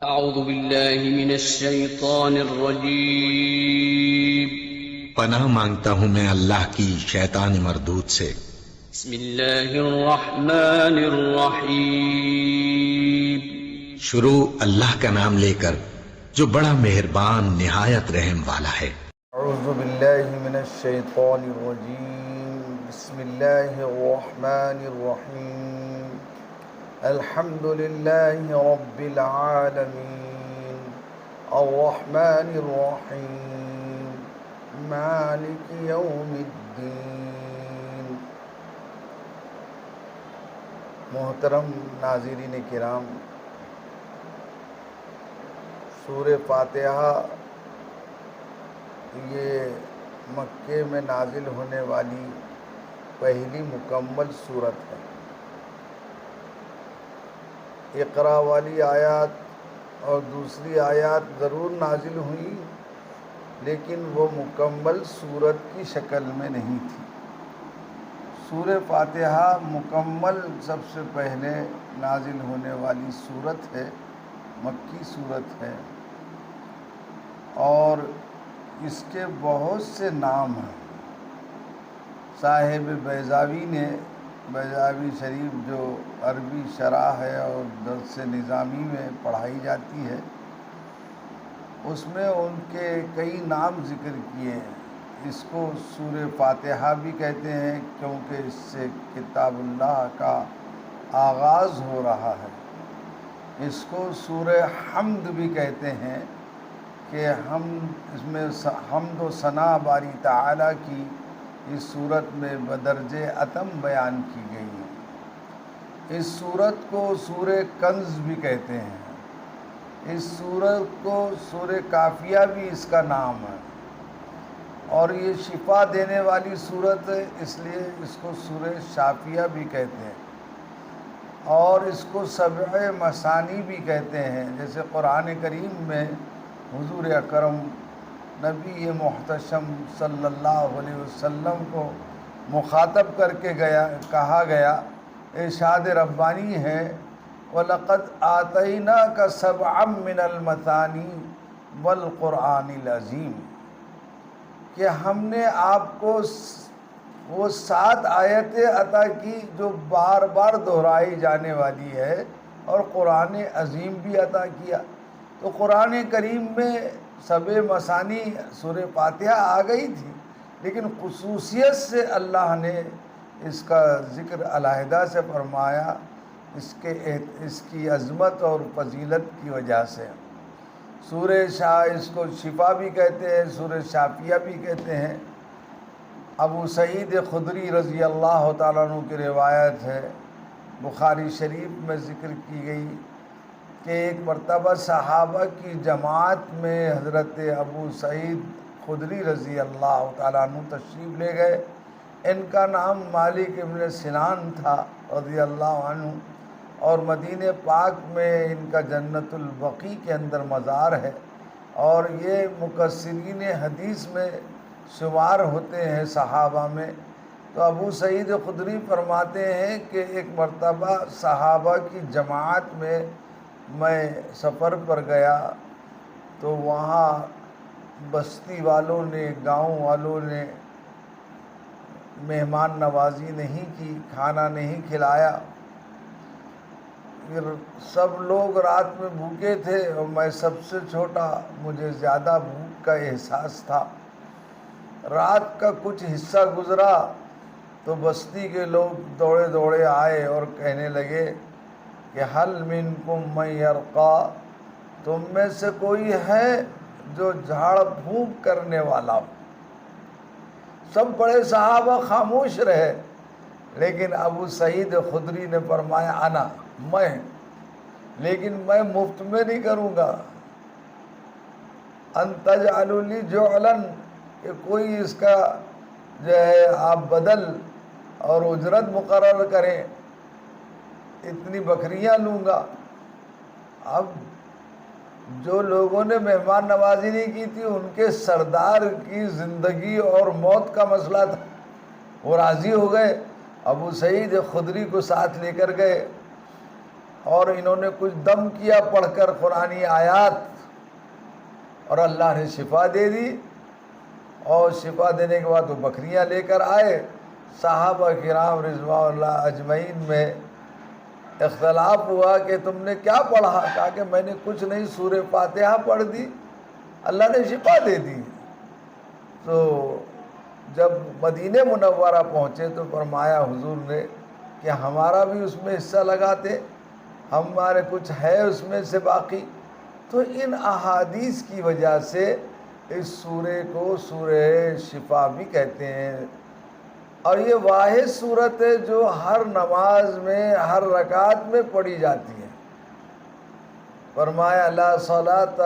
اعوذ باللہ من الشیطان الرجیم پناہ مانگتا ہوں میں اللہ کی شیطان مردود سے۔ بسم اللہ الرحمن الرحیم شروع اللہ کا نام لے کر جو بڑا مہربان نہایت رحم والا ہے۔ اعوذ باللہ من الشیطان الرجیم بسم اللہ الرحمن الرحیم الحمد للہ رب العالمین الرحمن الرحیم مالک یوم الدین۔ محترم ناظرین کرام، سورہ فاتحہ یہ مکے میں نازل ہونے والی پہلی مکمل سورت ہے۔ اقرا والی آیات اور دوسری آیات ضرور نازل ہوئی، لیکن وہ مکمل سورت کی شکل میں نہیں تھی۔ سورہ فاتحہ مکمل سب سے پہلے نازل ہونے والی سورت ہے، مکی سورت ہے، اور اس کے بہت سے نام ہیں۔ صاحب بیضاوی شریف جو عربی شرح ہے اور درس نظامی میں پڑھائی جاتی ہے، اس میں ان کے کئی نام ذکر کیے ہیں۔ اس کو سورہ فاتحہ بھی کہتے ہیں کیونکہ اس سے کتاب اللہ کا آغاز ہو رہا ہے۔ اس کو سورہ حمد بھی کہتے ہیں کہ اس میں حمد و ثنا باری تعالیٰ کی اس صورت میں بدرجہ اتم بیان کی گئی ہے۔ اس صورت کو سورہ کنز بھی کہتے ہیں۔ اس صورت کو سورہ کافیہ بھی اس کا نام ہے، اور یہ شفا دینے والی صورت ہے، اس لیے اس کو سورہ شافیہ بھی کہتے ہیں، اور اس کو سبع مثانی بھی کہتے ہیں۔ جیسے قرآن کریم میں حضور اکرم نبی محتشم صلی اللہ علیہ وسلم کو مخاطب کر کے کہا گیا، ارشاد ربانی ہے، وَلَقَدْ آتَيْنَاكَ سَبْعًا مِّنَ الْمَثَانِي وَالْقُرْآنِ الْعَظِيمِ، کہ ہم نے آپ کو وہ 7 آیتیں عطا کی جو بار بار دہرائی جانے والی ہے، اور قرآن عظیم بھی عطا کیا۔ تو قرآن کریم میں سبع مثانی سورہ فاتحہ آ گئی تھی، لیکن خصوصیت سے اللہ نے اس کا ذکر علیحدہ سے فرمایا، اس کی عظمت اور فضیلت کی وجہ سے۔ سورہ اس کو شفا بھی کہتے ہیں، سورہ شافیہ بھی کہتے ہیں۔ ابو سعید خدری رضی اللہ تعالیٰ عنہ کی روایت ہے، بخاری شریف میں ذکر کی گئی کہ ایک مرتبہ صحابہ کی جماعت میں حضرت ابو سعید خدری رضی اللہ تعالیٰ عنہ تشریف لے گئے۔ ان کا نام مالک ابن سنان تھا رضی اللہ عنہ، اور مدینہ پاک میں ان کا جنت البقیع کے اندر مزار ہے، اور یہ مکثرین حدیث میں شمار ہوتے ہیں صحابہ میں۔ تو ابو سعید خدری فرماتے ہیں کہ ایک مرتبہ صحابہ کی جماعت میں سفر پر گیا، تو وہاں بستی والوں نے، گاؤں والوں نے مہمان نوازی نہیں کی، کھانا نہیں کھلایا۔ پھر سب لوگ رات میں بھوکے تھے، اور میں سب سے چھوٹا، مجھے زیادہ بھوک کا احساس تھا۔ رات کا کچھ حصہ گزرا تو بستی کے لوگ دوڑے دوڑے آئے اور کہنے لگے کہ حل منکم من یرقی، تم میں سے کوئی ہے جو جھاڑ پھونک کرنے والا ہو؟ سب بڑے صحابہ خاموش رہے، لیکن ابو سعید خدری نے فرمایا انا، میں، لیکن میں مفت میں نہیں کروں گا۔ ان تجعلوا لی جعلا، کہ کوئی اس کا جو ہے آپ بدل اور اجرت مقرر کریں، اتنی بکریاں لوں گا۔ اب جو لوگوں نے مہمان نوازی نہیں کی تھی، ان کے سردار کی زندگی اور موت کا مسئلہ تھا، وہ راضی ہو گئے، ابو سعید خدری کو ساتھ لے کر گئے۔ اور انہوں نے کچھ دم کیا پڑھ کر قرآنی آیات، اور اللہ نے شفا دے دی، اور شفا دینے کے بعد وہ بکریاں لے کر آئے۔ صحابہ کرام رضوان اللہ اجمعین میں اختلاف ہوا کہ تم نے کیا پڑھا؟ کہا کہ میں نے کچھ نہیں، سورہ فاتحہ پڑھ دی، اللہ نے شفا دے دی۔ تو جب مدینہ منورہ پہنچے تو فرمایا حضور نے کہ ہمارا بھی اس میں حصہ لگاتے، ہمارے کچھ ہے اس میں سے باقی۔ تو ان احادیث کی وجہ سے اس سورے کو سورہ شفا بھی کہتے ہیں، اور یہ واحد صورت ہے جو ہر نماز میں ہر رکعت میں پڑھی جاتی ہے۔ فرمایا لا صلاۃ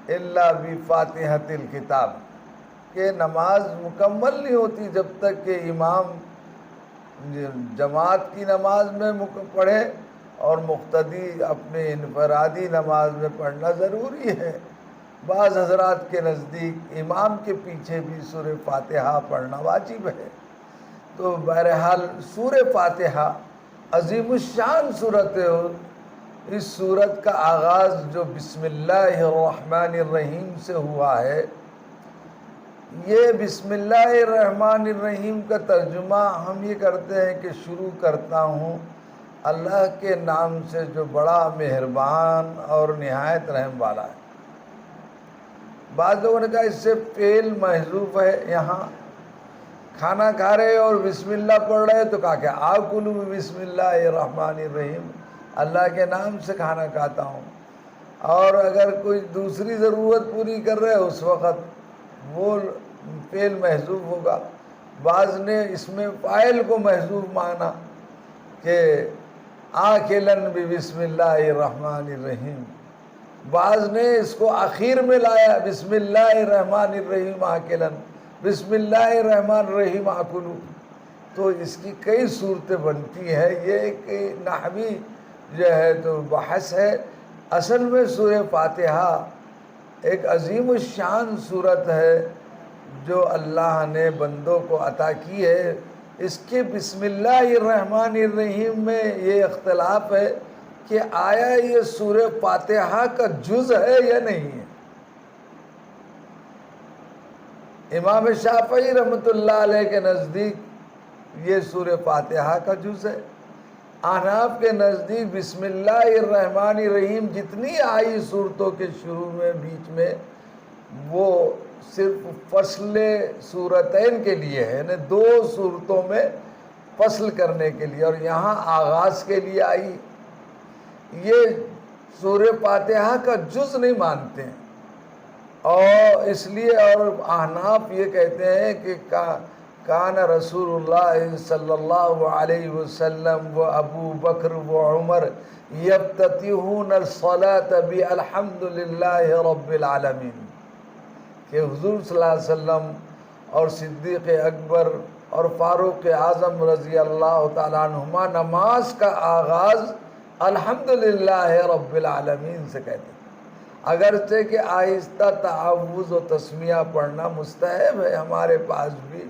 الا بفاتحۃ الکتاب، کہ نماز مکمل نہیں ہوتی جب تک کہ امام جماعت کی نماز میں پڑھے، اور مقتدی اپنے انفرادی نماز میں پڑھنا ضروری ہے۔ بعض حضرات کے نزدیک امام کے پیچھے بھی سورہ فاتحہ پڑھنا واجب ہے۔ تو بہرحال سورہ فاتحہ عظیم الشان صورت ہے۔ اس صورت کا آغاز جو بسم اللہ الرحمن الرحیم سے ہوا ہے، یہ بسم اللہ الرحمن الرحیم کا ترجمہ ہم یہ کرتے ہیں کہ شروع کرتا ہوں اللہ کے نام سے جو بڑا مہربان اور نہایت رحم والا ہے۔ بعض لوگوں نے کہا اس سے فعل محذوف ہے، یہاں کھانا کھا رہے اور بسم اللہ پڑھ رہے تو کہا کہ آکلوا بسم اللہ الرحمن الرحیم، اللہ کے نام سے کھانا کھاتا ہوں۔ اور اگر کوئی دوسری ضرورت پوری کر رہے اس وقت وہ فعل محذوف ہوگا۔ بعض نے اس میں فاعل کو محذوف مانا کہ آکلن بسم اللہ الرحمن الرحیم، بعض نے اس کو آخر میں لایا بسم اللہ الرحمن الرحیم آکلن، بسم اللہ الرحمن الرحیم آکلو۔ تو اس کی کئی صورتیں بنتی ہیں، یہ ایک نحوی جو ہے تو بحث ہے۔ اصل میں سورہ فاتحہ ایک عظیم الشان صورت ہے جو اللہ نے بندوں کو عطا کی ہے۔ اس کے بسم اللہ الرحمن الرحیم میں یہ اختلاف ہے کہ آیا یہ سورہ فاتحہ کا جز ہے یا نہیں ہے۔ امام شافعی رحمۃ اللہ علیہ کے نزدیک یہ سورہ فاتحہ کا جز ہے۔ احناف کے نزدیک بسم اللہ الرحمن الرحیم جتنی آئی صورتوں کے شروع میں بیچ میں وہ صرف فصل صورتین کے لیے ہے، یعنی دو صورتوں میں فصل کرنے کے لیے، اور یہاں آغاز کے لیے آئی۔ یہ سورہ فاتحہ کا جز نہیں مانتے ہیں، اور اس لیے اور احناف یہ کہتے ہیں کہ کان رسول اللہ صلی اللہ علیہ وسلم و ابو بکر و عمر یفتتحون الصلاۃ بالحمد للہ رب العالمین، کہ حضور صلی اللہ علیہ وسلم اور صدیق اکبر اور فاروق اعظم رضی اللہ تعالیٰ عنہما نماز کا آغاز الحمدللہ رب العالمین سے کہتے ہیں، اگرچہ کہ آہستہ تعوذ و تسمیہ پڑھنا مستحب ہے ہمارے پاس بھی۔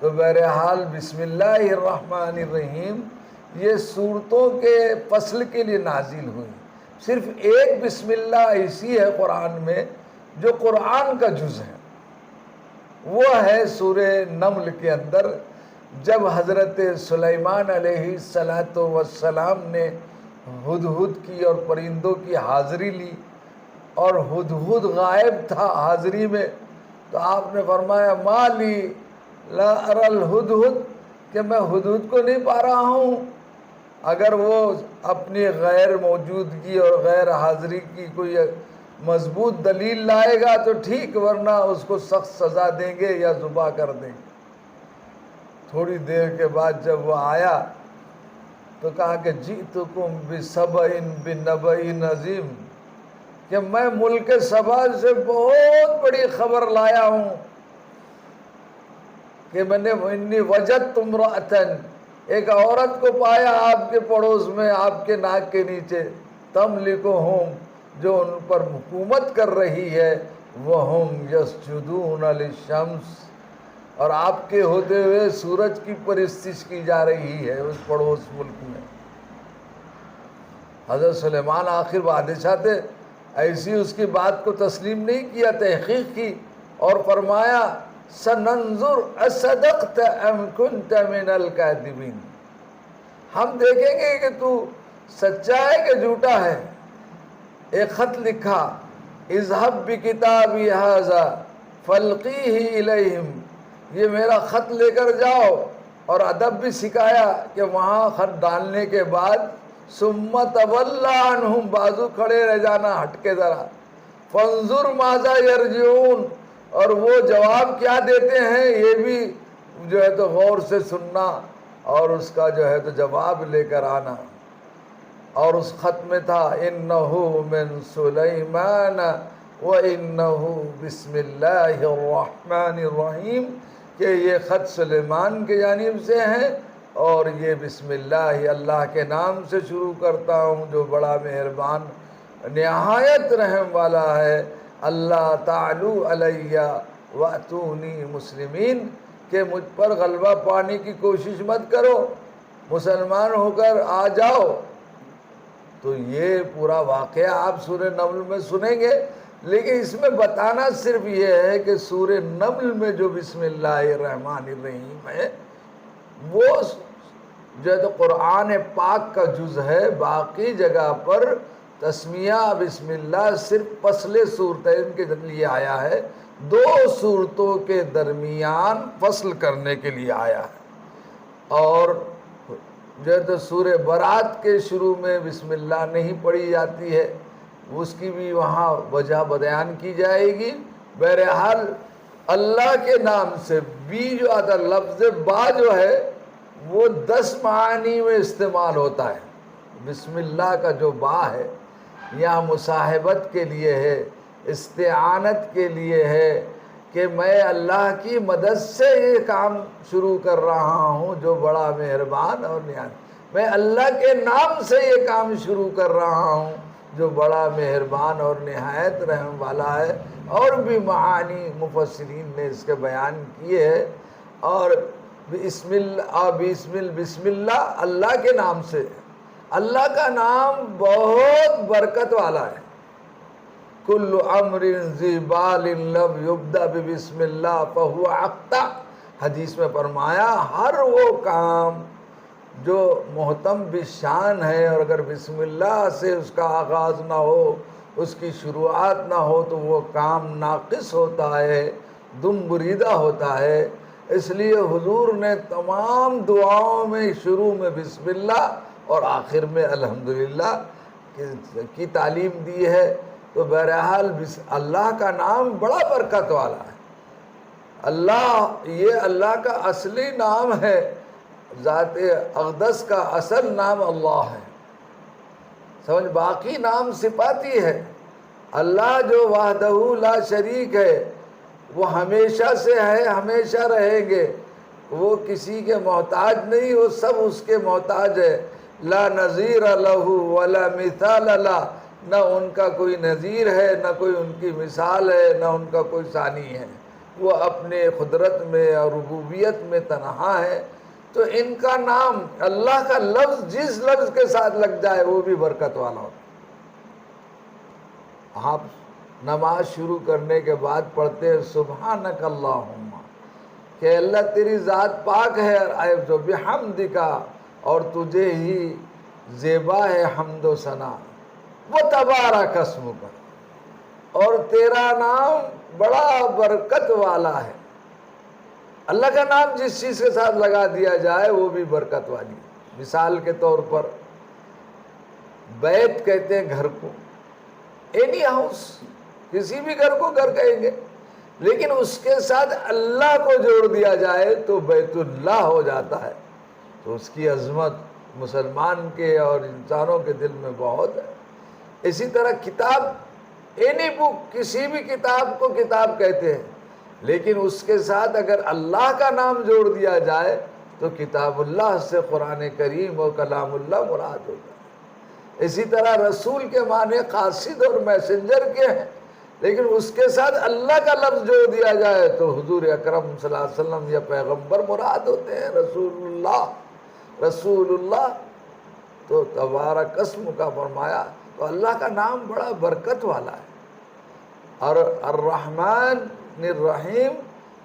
تو بہرحال بسم اللہ الرحمن الرحیم یہ صورتوں کے فصل کے لیے نازل ہوئی۔ صرف ایک بسم اللہ ایسی ہے قرآن میں جو قرآن کا جز ہے، وہ ہے سورہ نمل کے اندر، جب حضرت سلیمان علیہ السلام نے ہدہد کی اور پرندوں کی حاضری لی، اور ہدہد غائب تھا حاضری میں، تو آپ نے فرمایا ما لی لا اری الہدہد، کہ میں ہدہد کو نہیں پا رہا ہوں۔ اگر وہ اپنی غیر موجودگی اور غیر حاضری کی کوئی مضبوط دلیل لائے گا تو ٹھیک، ورنہ اس کو سخت سزا دیں گے یا ذبح کر دیں گے۔ تھوڑی دیر کے بعد جب وہ آیا تو کہا کہ جئتکم بسبع بنبأ عظیم، کہ میں ملک سبا سے بہت بڑی خبر لایا ہوں، کہ میں نے انی وجدت امرأۃ، ایک عورت کو پایا آپ کے پڑوس میں، آپ کے ناک کے نیچے، تملکہم، جو ان پر حکومت کر رہی ہے، وہم یسجدون للشمس، اور آپ کے ہوتے ہوئے سورج کی پرستش کی جا رہی ہے اس پڑوس ملک میں۔ حضرت سلیمان آخر بادشاہ تھے، ایسی اس کی بات کو تسلیم نہیں کیا، تحقیق کی اور فرمایا سننظر اصدقت ام کنت من الکاذبین، ہم دیکھیں گے کہ تو سچا ہے کہ جھوٹا ہے۔ ایک خط لکھا، اذهب بکتابی ھذا فالقیہ الیہم، یہ میرا خط لے کر جاؤ، اور ادب بھی سکھایا کہ وہاں خط ڈالنے کے بعد ثم تولی عنہم، بازو کھڑے رہ جانا، ہٹ کے ذرا، فانظر ماذا یرجعون، اور وہ جواب کیا دیتے ہیں یہ بھی جو ہے تو غور سے سننا اور اس کا جو ہے تو جواب لے کر آنا۔ اور اس خط میں تھا انہ من سلیمان وانہ بسم اللہ الرحمن الرحیم، کہ یہ خط سلیمان کے جانب سے ہیں اور یہ بسم اللہ، اللہ کے نام سے شروع کرتا ہوں جو بڑا مہربان نہایت رحم والا ہے۔ اللہ تعالو علیہ واتونی مسلمین، کہ مجھ پر غلبہ پانے کی کوشش مت کرو، مسلمان ہو کر آ جاؤ۔ تو یہ پورا واقعہ آپ سورہ نمل میں سنیں گے، لیکن اس میں بتانا صرف یہ ہے کہ سورہ نمل میں جو بسم اللہ الرحمن الرحیم ہے وہ جو ہے تو قرآن پاک کا جز ہے، باقی جگہ پر تسمیہ بسم اللہ صرف فصل صورتین کے لیے آیا ہے، دو صورتوں کے درمیان فصل کرنے کے لیے آیا ہے۔ اور جو ہے تو سورہ برات کے شروع میں بسم اللہ نہیں پڑھی جاتی ہے، اس کی بھی وہاں وجہ بیان کی جائے گی۔ بہرحال اللہ کے نام سے بی جو آتا، لفظ با جو ہے وہ 10 معانی میں استعمال ہوتا ہے۔ بسم اللہ کا جو با ہے یہاں مصاحبت کے لیے ہے، استعانت کے لیے ہے، کہ میں اللہ کی مدد سے یہ کام شروع کر رہا ہوں جو بڑا مہربان اور نہایت، میں اللہ کے نام سے یہ کام شروع کر رہا ہوں جو بڑا مہربان اور نہایت رحم والا ہے۔ اور بھی معانی مفسرین نے اس کے بیان کیے ہیں۔ اور بسم اللہ اللہ کے نام سے، اللہ کا نام بہت برکت والا ہے۔ کل امر ذی بال لم یبدأ بسم اللہ فہو اخطأ، حدیث میں فرمایا ہر وہ کام جو محتم بشان ہے اور اگر بسم اللہ سے اس کا آغاز نہ ہو، اس کی شروعات نہ ہو تو وہ کام ناقص ہوتا ہے، دم بریدہ ہوتا ہے۔ اس لیے حضور نے تمام دعاؤں میں شروع میں بسم اللہ اور آخر میں الحمدللہ کی تعلیم دی ہے۔ تو بہرحال اللہ کا نام بڑا برکت والا ہے۔ اللہ یہ اللہ کا اصلی نام ہے، ذات اقدس کا اصل نام اللہ ہے، سمجھ، باقی نام صفاتی ہے۔ اللہ جو وحدہ لا شریک ہے وہ ہمیشہ سے ہے، ہمیشہ رہیں گے، وہ کسی کے محتاج نہیں، وہ سب اس کے محتاج ہے۔ لا نظیر لہ ولا مثال لہ، نہ ان کا کوئی نظیر ہے، نہ کوئی ان کی مثال ہے، نہ ان کا کوئی ثانی ہے، وہ اپنے قدرت میں اور ربوبیت میں تنہا ہے۔ تو ان کا نام، اللہ کا لفظ جس لفظ کے ساتھ لگ جائے وہ بھی برکت والا ہوتا ہے۔ آپ نماز شروع کرنے کے بعد پڑھتے ہیں سبحانک اللہم، کہ اللہ تیری ذات پاک ہے، عیب و بحمدک، اور تجھے ہی زیبا ہے حمد و ثنا، وتبارک اسمک، اور تیرا نام بڑا برکت والا ہے۔ اللہ کا نام جس چیز کے ساتھ لگا دیا جائے وہ بھی برکت والی ہے۔ مثال کے طور پر بیت کہتے ہیں گھر کو، اینی ہاؤس، کسی بھی گھر کو گھر کہیں گے، لیکن اس کے ساتھ اللہ کو جوڑ دیا جائے تو بیت اللہ ہو جاتا ہے۔ تو اس کی عظمت مسلمان کے اور انسانوں کے دل میں بہت ہے۔ اسی طرح کتاب، اینی بک، کسی بھی کتاب کو کتاب کہتے ہیں، لیکن اس کے ساتھ اگر اللہ کا نام جوڑ دیا جائے تو کتاب اللہ سے قرآن کریم اور کلام اللہ مراد ہوتا ہے۔ اسی طرح رسول کے معنی قاصد اور میسنجر کے ہیں، لیکن اس کے ساتھ اللہ کا لفظ جوڑ دیا جائے تو حضور اکرم صلی اللہ علیہ وسلم یا پیغمبر مراد ہوتے ہیں، رسول اللہ، رسول اللہ۔ تو تبارک اسم کا فرمایا. تو اللہ کا نام بڑا برکت والا ہے. اور الرحمن الرحیم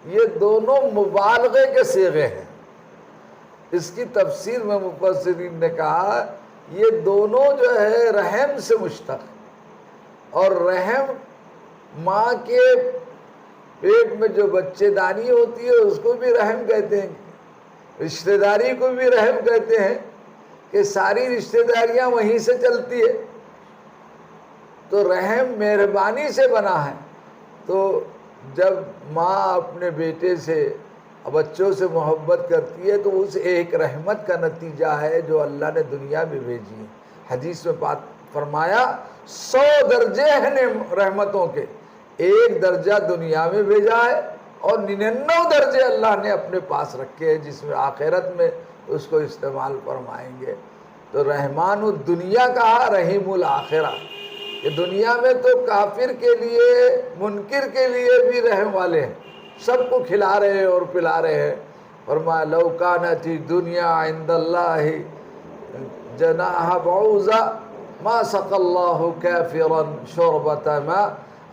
یہ دونوں مبالغے کے صیغے ہیں. اس کی تفسیر میں مفسرین نے کہا یہ دونوں جو ہے رحم سے مشتق ہے. اور رحم ماں کے پیٹ میں جو بچے دانی ہوتی ہے اس کو بھی رحم کہتے ہیں. رشتہ داری کو بھی رحم کہتے ہیں کہ ساری رشتہ داریاں وہیں سے چلتی ہے. تو رحم مہربانی سے بنا ہے. تو جب ماں اپنے بیٹے سے بچوں سے محبت کرتی ہے تو اس ایک رحمت کا نتیجہ ہے جو اللہ نے دنیا میں بھیجی ہے. حدیث میں فرمایا 100 درجے ہیں رحمتوں کے، ایک درجہ دنیا میں بھیجا ہے اور 99 درجے اللہ نے اپنے پاس رکھے ہیں جس میں آخرت میں اس کو استعمال فرمائیں گے. تو رحمان الدنیا کہا رحیم الآخرہ. کہ دنیا میں تو کافر کے لیے منکر کے لیے بھی رحم والے ہیں، سب کو کھلا رہے ہیں اور پلا رہے ہیں. فرمایا لو کانت الدنیا عند اللہ جناح بعوضہ ما سقى اللہ کافرا شربة ماء.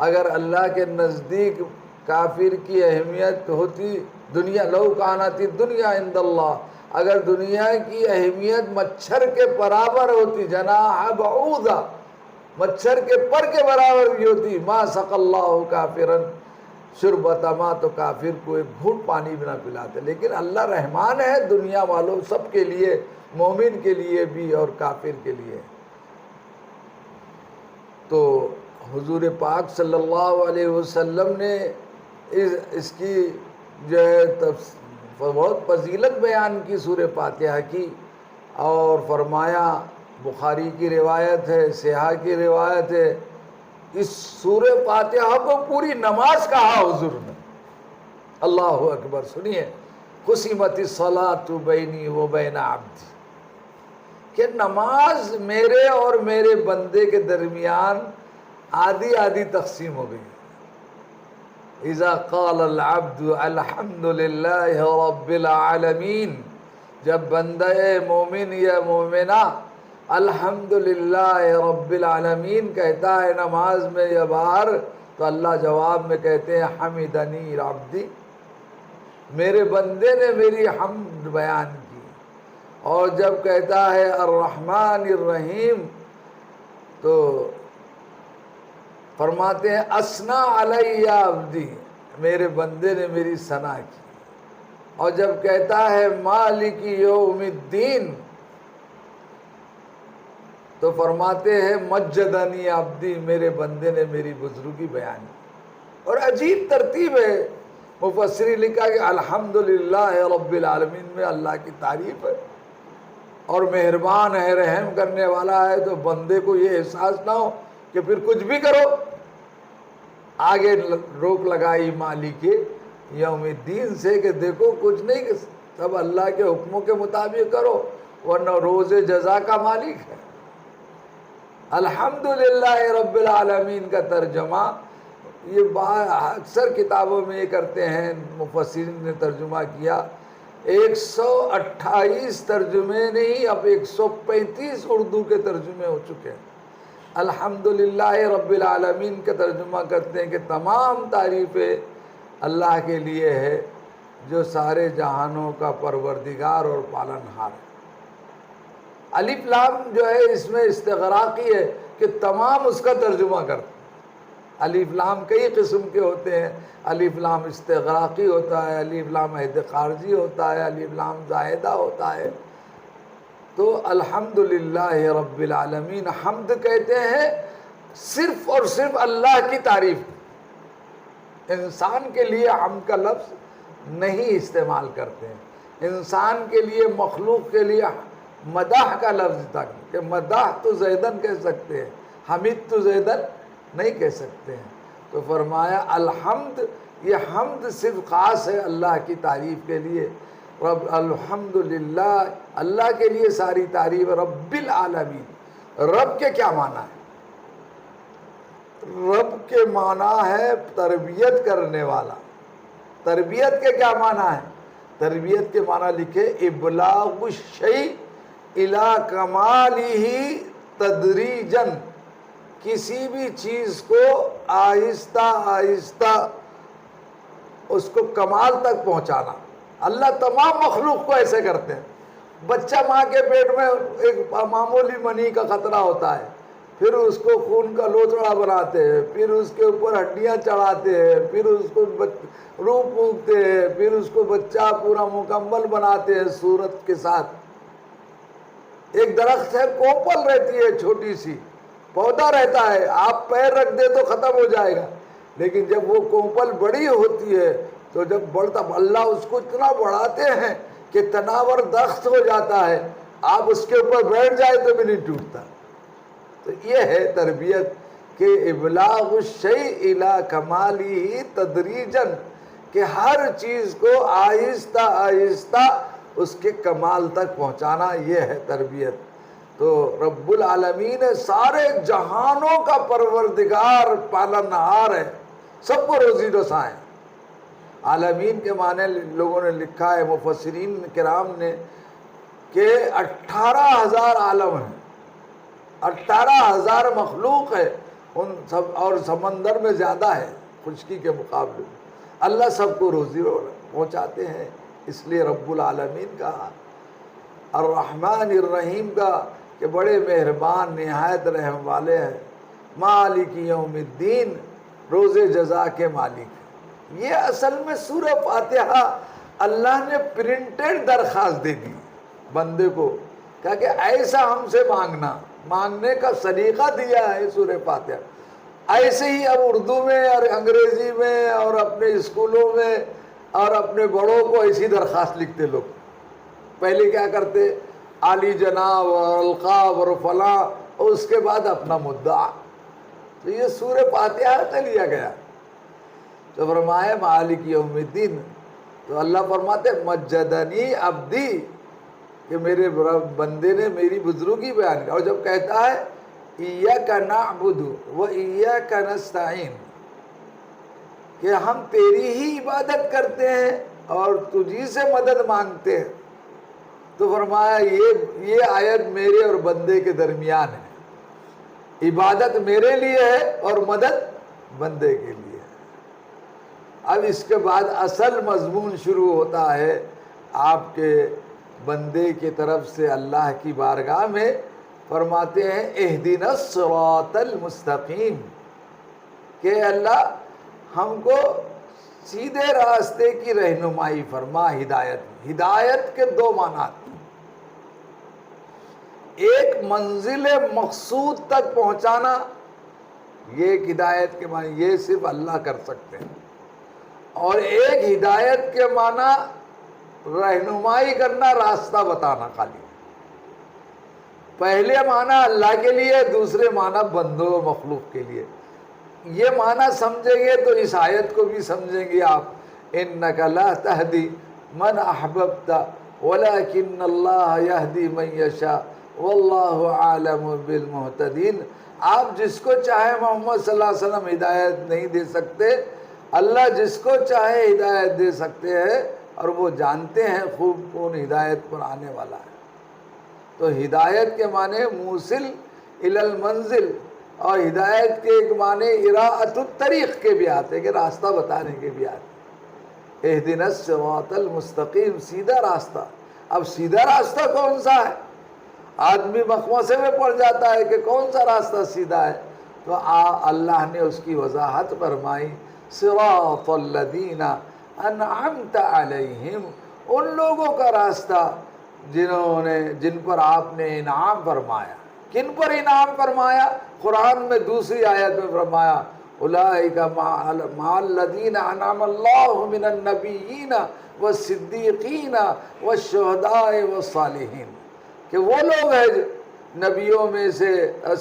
اگر اللہ کے نزدیک کافر کی اہمیت ہوتی دنیا، لو کانت الدنیا عند اللہ، اگر دنیا کی اہمیت مچھر کے برابر ہوتی، جناح بعوضہ مچھر کے پر کے برابر بھی ہوتی، ما سقى اللہ کافرا شربة ماء، تو کافر کو ایک گھونٹ پانی بھی نہ پلاتے. لیکن اللہ رحمان ہے دنیا والوں سب کے لیے، مومن کے لیے بھی اور کافر کے لیے. تو حضور پاک صلی اللہ علیہ وسلم نے اس کی جو ہے بہت فضیلت بیان کی سورہ فاتحہ کی، اور فرمایا بخاری کی روایت ہے، سیاح کی روایت ہے، اس سورہ فاتحہ کو پوری نماز کہا حضور نے. اللہ اکبر. سنیے قسمت الصلاۃ بینی و بین عبدی، کہ نماز میرے اور میرے بندے کے درمیان آدھی آدھی تقسیم ہو گئی. اذا قال العبد الحمد للہ رب العالمین، جب بندہ مومن یا مومنہ الحمدللہ رب العالمین کہتا ہے نماز میں یا باہر، تو اللہ جواب میں کہتے ہیں حمدنی عبدی، میرے بندے نے میری حمد بیان کی. اور جب کہتا ہے الرحمن الرحیم تو فرماتے ہیں اسنا علی عبدی، میرے بندے نے میری ثنا کی. اور جب کہتا ہے مالک یوم الدین تو فرماتے ہیں مجدنی عبدی، میرے بندے نے میری بزرگی بیان کی. اور عجیب ترتیب ہے. مفسرین لکھا کہ الحمدللہ رب العالمین میں اللہ کی تعریف ہے اور مہربان ہے، رحم کرنے والا ہے، تو بندے کو یہ احساس نہ ہو کہ پھر کچھ بھی کرو. آگے روک لگائی مالک یوم الدین سے کہ دیکھو کچھ نہیں، سب اللہ کے حکموں کے مطابق کرو ورنہ روز جزا کا مالک ہے. الحمدللہ رب العالمین کا ترجمہ یہ اکثر کتابوں میں یہ کرتے ہیں، مفسرین نے ترجمہ کیا 128 ترجمے نہیں، اب 135 اردو کے ترجمے ہو چکے ہیں. الحمدللہ رب العالمین کا ترجمہ کرتے ہیں کہ تمام تعریفیں اللہ کے لیے ہے جو سارے جہانوں کا پروردگار اور پالنہار ہے. الف لام جو ہے اس میں استغراقی ہے کہ تمام اس کا ترجمہ کرتے ہیں. الف لام کئی قسم کے ہوتے ہیں، الف لام استغراقی ہوتا ہے، الف لام عہد خارجی ہوتا ہے، الف لام زائدہ ہوتا ہے. تو الحمدللہ رب العالمین، حمد کہتے ہیں صرف اور صرف اللہ کی تعریف. انسان کے لیے حمد کا لفظ نہیں استعمال کرتے ہیں. انسان کے لیے، مخلوق کے لیے مداح کا لفظ تک کہ مداح تو زیدن کہہ سکتے ہیں، حمید تو زیدن نہیں کہہ سکتے ہیں. تو فرمایا الحمد، یہ حمد صرف خاص ہے اللہ کی تعریف کے لیے. رب الحمدللہ، اللہ کے لیے ساری تعریف. رب العالمین، رب کے کیا معنی ہے؟ رب کے معنی ہے تربیت کرنے والا. تربیت کے کیا معنی ہے؟ تربیت کے معنی لکھے ابلاغ الشیء الی کمالہ تدریجاً، کسی بھی چیز کو آہستہ آہستہ اس کو کمال تک پہنچانا۔ اللہ تمام مخلوق کو ایسے کرتے ہیں۔ بچہ ماں کے پیٹ میں ایک معمولی منی کا خطرہ ہوتا ہے، پھر اس کو خون کا لوتھڑا بناتے ہیں، پھر اس کے اوپر ہڈیاں چڑھاتے ہیں، پھر اس کو روح پھونکتے ہیں، پھر اس کو بچہ پورا مکمل بناتے ہیں صورت کے ساتھ۔ ایک درخت ہے، کوپل رہتی ہے چھوٹی سی، پودا رہتا ہے، آپ پیر رکھ دے تو ختم ہو جائے گا، لیکن جب وہ کوپل بڑی ہوتی ہے تو جب بڑھتا اللہ اس کو اتنا بڑھاتے ہیں کہ تناور درخت ہو جاتا ہے، آپ اس کے اوپر بیٹھ جائے تو بھی نہیں ٹوٹتا۔ تو یہ ہے تربیت کہ ابلاغ الشیء الی کمالہ تدریجاً، کہ ہر چیز کو آہستہ آہستہ اس کے کمال تک پہنچانا، یہ ہے تربیت۔ تو رب العالمین سارے جہانوں کا پروردگار پالنہار ہے، سب کو روزی رساں ہے۔ عالمین کے معنی لوگوں نے لکھا ہے، مفسرین کرام نے، کہ 18,000 عالم ہیں، 18,000 مخلوق ہے، ان سب، اور سمندر میں زیادہ ہے خشکی کے مقابلے میں۔ اللہ سب کو روزی پہنچاتے ہیں، اس لیے رب العالمین کہا، الرحمن الرحیم کا، کہ بڑے مہربان نہایت رحم والے ہیں، مالک یوم الدین، روز جزا کے مالک۔ یہ اصل میں سورہ فاتحہ اللہ نے پرنٹڈ درخواست دے دی بندے کو، کہا کہ ایسا ہم سے مانگنا، مانگنے کا سلیقہ دیا ہے سورہ فاتحہ۔ ایسے ہی اب اردو میں اور انگریزی میں اور اپنے اسکولوں میں اور اپنے بڑوں کو ایسی درخواست لکھتے لوگ۔ پہلے کیا کرتے، عالی جناب اور القاب اور فلاں، اور اس کے بعد اپنا مدعا۔ تو یہ سورہ فاتحہ سے لیا گیا۔ تو فرمایا مالک یوم الدین، تو اللہ فرماتے مجدنی عبدی، کہ میرے بندے نے میری بزرگی بیان کی۔ اور جب کہتا ہے ایاک نعبد و ایاک نستعین، کہ ہم تیری ہی عبادت کرتے ہیں اور تجھی سے مدد مانگتے ہیں، تو فرمایا یہ آیت میرے اور بندے کے درمیان ہے، عبادت میرے لیے ہے اور مدد بندے کے لیے ہے۔ اب اس کے بعد اصل مضمون شروع ہوتا ہے آپ کے بندے کی طرف سے اللہ کی بارگاہ میں، فرماتے ہیں اہدنا الصراط المستقیم، کہ اللہ ہم کو سیدھے راستے کی رہنمائی فرما۔ ہدایت کے دو معنی، ایک منزل مقصود تک پہنچانا، یہ ایک ہدایت کے معنی، یہ صرف اللہ کر سکتے ہیں، اور ایک ہدایت کے معنی رہنمائی کرنا، راستہ بتانا خالی۔ پہلے معنی اللہ کے لیے، دوسرے معنی بندوں و مخلوق کے لیے۔ یہ معنی سمجھیں گے تو اس آیت کو بھی سمجھیں گے آپ، انک لا تہدی من احببت ولکن اللہ یہدی من یشاء واللہ عالم بالمہتدین۔ آپ جس کو چاہے محمد صلی اللہ علیہ وسلم ہدایت نہیں دے سکتے، اللہ جس کو چاہے ہدایت دے سکتے ہیں، اور وہ جانتے ہیں خوب کون ہدایت پر آنے والا ہے۔ تو ہدایت کے معنی موصل الی المنزل، اور ہدایت کے ایک معنی اراءۃ الطریق کے بھی آتے ہیں، کہ راستہ بتانے کے بھی آتے ہیں۔ اہدنا الصراط المستقیم، سیدھا راستہ۔ اب سیدھا راستہ کون سا ہے؟ آدمی مخمصے میں پڑ جاتا ہے کہ کون سا راستہ سیدھا ہے، تو اللہ نے اس کی وضاحت فرمائی، صراط الذین انعمت علیہم، ان لوگوں کا راستہ جن پر آپ نے انعام فرمایا۔ کن پر انعام فرمایا؟ قرآن میں دوسری آیت میں فرمایا اولئک مع الذین انعم اللہ من النبیین والصدیقین والشہداء والصالحین، کہ وہ لوگ ہیں نبیوں میں سے،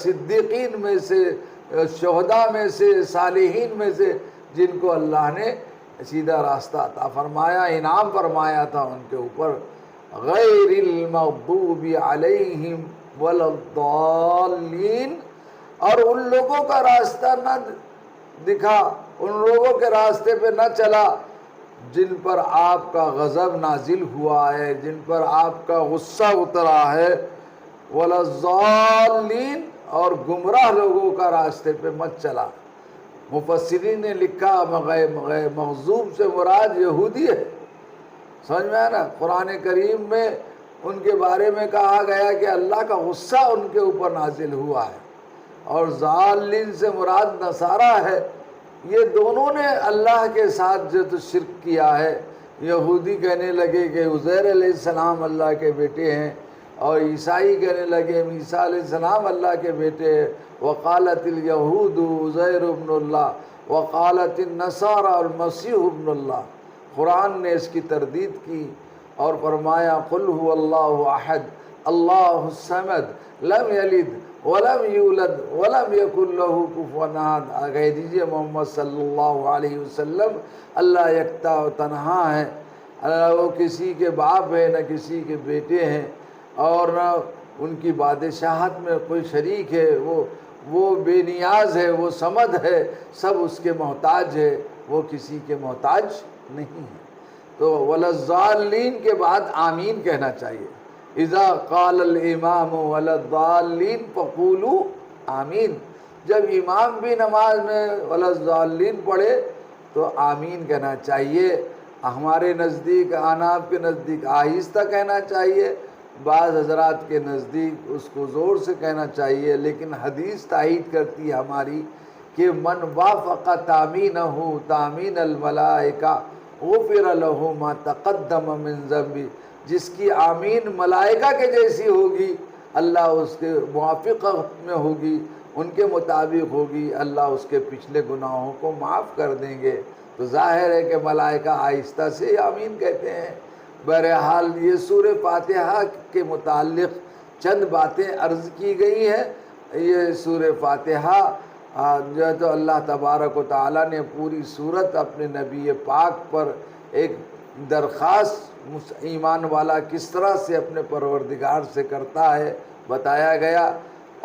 صدیقین میں سے، شہداء میں سے، صالحین میں سے، جن کو اللہ نے سیدھا راستہ عطا فرمایا، انعام فرمایا تھا ان کے اوپر۔ غیر المغضوب علیہم ولا الضالین، اور ان لوگوں کا راستہ نہ دکھا، ان لوگوں کے راستے پہ نہ چلا جن پر آپ کا غضب نازل ہوا ہے، جن پر آپ کا غصہ اترا ہے، ولا الضالین، اور گمراہ لوگوں کا راستے پہ مت چلا۔ مفسرین نے لکھا مغضوب سے مراد یہودی ہے، سمجھ میں آیا نا؟ قرآن کریم میں ان کے بارے میں کہا گیا کہ اللہ کا غصہ ان کے اوپر نازل ہوا ہے، اور ضالین سے مراد نصارہ ہے۔ یہ دونوں نے اللہ کے ساتھ جو تو شرک کیا ہے۔ یہودی کہنے لگے کہ عزیر علیہ السلام اللہ کے بیٹے ہیں، اور عیسائی کہنے لگے عیسیٰ علیہ السلام اللہ کے بیٹے ہیں۔ وقالت الیہود عزیر ابن اللہ وقالت النصارى المسیح ابن اللہ۔ قرآن نے اس کی تردید کی اور فرمایا قل هو اللہ احد اللہ الصمد لم یلد ولم یولد ولم یکن له کفوا احد۔ کہہ دیجئے محمد صلی اللہ علیہ وسلم اللہ یکتا و تنہا ہے، وہ کسی کے باپ ہے نہ کسی کے بیٹے ہیں، اور نہ ان کی بادشاہت میں کوئی شریک ہے، وہ بے نیاز ہے، وہ صمد ہے، سب اس کے محتاج ہے، وہ کسی کے محتاج نہیں ہے۔ تو وَلَلضَّالِّينَ کے بعد آمین کہنا چاہیے۔ اذا قال الامام وَلَلضَّالِّينَ فقولوا آمین۔ جب امام بھی نماز میں وَلَلضَّالِّينَ پڑھے تو آمین کہنا چاہیے۔ ہمارے نزدیک، احناف کے نزدیک آہستہ کہنا چاہیے، بعض حضرات کے نزدیک اس کو زور سے کہنا چاہیے، لیکن حدیث تائید کرتی ہے ہماری کہ من وافق تامینہ تامین الملائکہ غفر لہ ما تقدم من ذنبہ۔ جس کی آمین ملائکہ کے جیسی ہوگی، اللہ اس کے موافق میں ہوگی، ان کے مطابق ہوگی، اللہ اس کے پچھلے گناہوں کو معاف کر دیں گے۔ تو ظاہر ہے کہ ملائکہ آہستہ سے آمین کہتے ہیں۔ بہرحال یہ سورہ فاتحہ کے متعلق چند باتیں عرض کی گئی ہیں۔ یہ سورہ فاتحہ جو ہے تو اللہ تبارک و تعالیٰ نے پوری صورت اپنے نبی پاک پر ایک درخواست ایمان والا کس طرح سے اپنے پروردگار سے کرتا ہے بتایا گیا،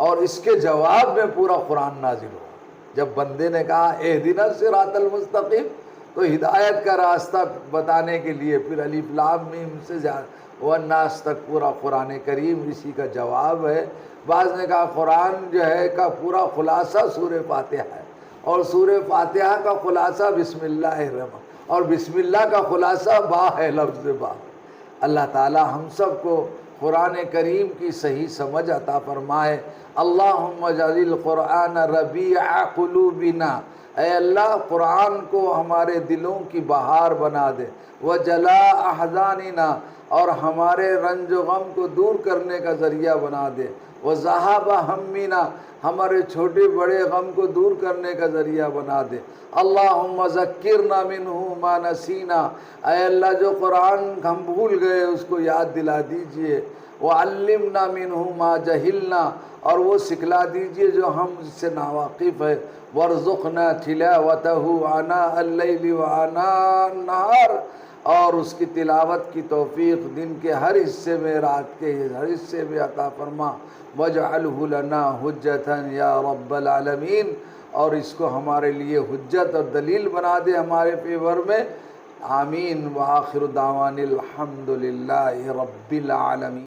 اور اس کے جواب میں پورا قرآن نازل ہوا۔ جب بندے نے کہا اہدنا الصراط المستقیم، تو ہدایت کا راستہ بتانے کے لیے پھر الف لام میم سے والناس تک پورا قرآن کریم اسی کا جواب ہے۔ بعض نے کہا قرآن جو ہے کا پورا خلاصہ سورہ فاتحہ ہے، اور سورہ فاتحہ کا خلاصہ بسم اللہ الرحمن، اور بسم اللہ کا خلاصہ با ہے، لفظ با۔ اللہ تعالی ہم سب کو قرآن کریم کی صحیح سمجھ عطا فرمائے۔ اللہم اجعل القرآن ربیع قلوبنا، اے اللہ قرآن کو ہمارے دلوں کی بہار بنا دے، وجلاء احزاننا، اور ہمارے رنج و غم کو دور کرنے کا ذریعہ بنا دے، وذہاب ہمنا، ہمارے چھوٹے بڑے غم کو دور کرنے کا ذریعہ بنا دے۔ اللہم ذکرنا منہ ما نسینا، اے اللہ جو قرآن ہم بھول گئے اس کو یاد دلا دیجئے۔ وعلمنا منہ ما جہلنا، اور وہ سکھلا دیجئے جو ہم اس سے ناواقف ہے۔ وارزقنا تلاوتہ آناء اللیل وآناء النہار، اور اس کی تلاوت کی توفیق دن کے ہر حصے میں، رات کے ہر حصے میں عطا فرما۔ واجعلہ لنا حجتا یا رب العالمین، اور اس کو ہمارے لیے حجت اور دلیل بنا دے ہمارے فیور میں۔ آمین۔ وآخر دعوان الحمد للہ رب العالمین۔